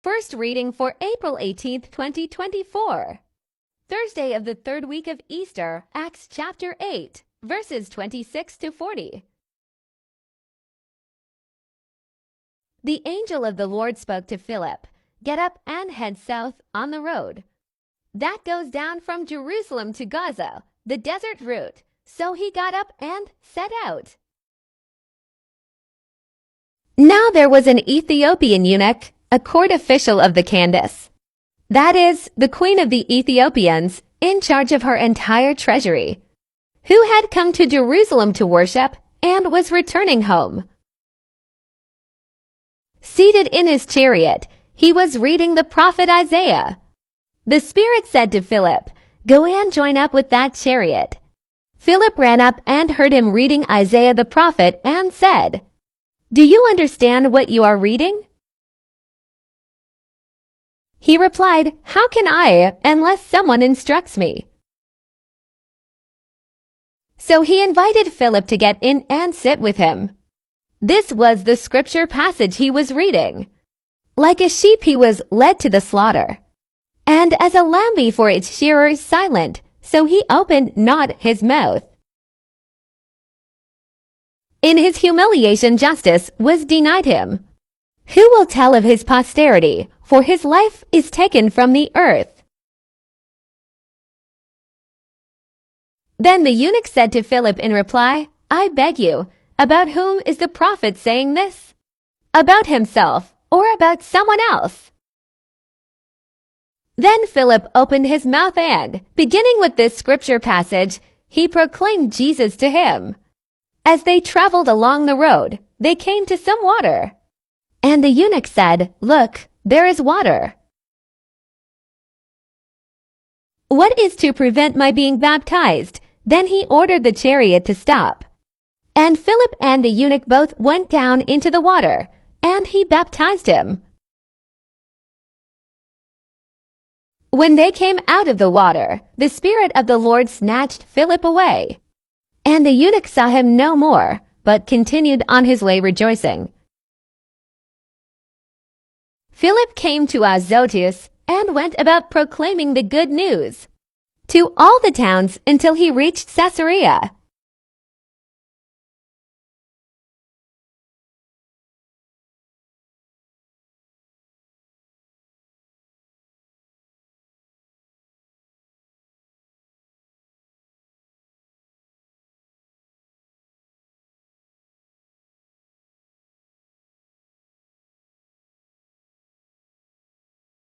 First reading for April 18th, 2024. Thursday of the third week of Easter, Acts chapter 8, verses 26 to 40. The angel of the Lord spoke to Philip, "Get up and head south on the road that goes down from Jerusalem to Gaza, the desert route." So he got up and set out. Now there was an Ethiopian eunuch, a court official of the Candace, that is, the queen of the Ethiopians, in charge of her entire treasury, who had come to Jerusalem to worship and was returning home. Seated in his chariot, he was reading the prophet Isaiah. The Spirit said to Philip, "Go and join up with that chariot." Philip ran up and heard him reading Isaiah the prophet and said, "Do you understand what you are reading?" He replied, "How can I, unless someone instructs me?" So he invited Philip to get in and sit with him. This was the scripture passage he was reading. Like a sheep he was led to the slaughter, and as a lamb before its shearer is silent, so he opened not his mouth. In his humiliation justice was denied him. Who will tell of his posterity? For his life is taken from the earth. Then the eunuch said to Philip in reply, "I beg you, about whom is the prophet saying this? About himself or about someone else?" Then Philip opened his mouth and, beginning with this scripture passage, he proclaimed Jesus to him. As they traveled along the road, they came to some water. And the eunuch said, "Look, there is water. What is to prevent my being baptized?" Then he ordered the chariot to stop. And Philip and the eunuch both went down into the water, and he baptized him. When they came out of the water, the Spirit of the Lord snatched Philip away. And the eunuch saw him no more, but continued on his way rejoicing. Philip came to Azotus and went about proclaiming the good news to all the towns until he reached Caesarea.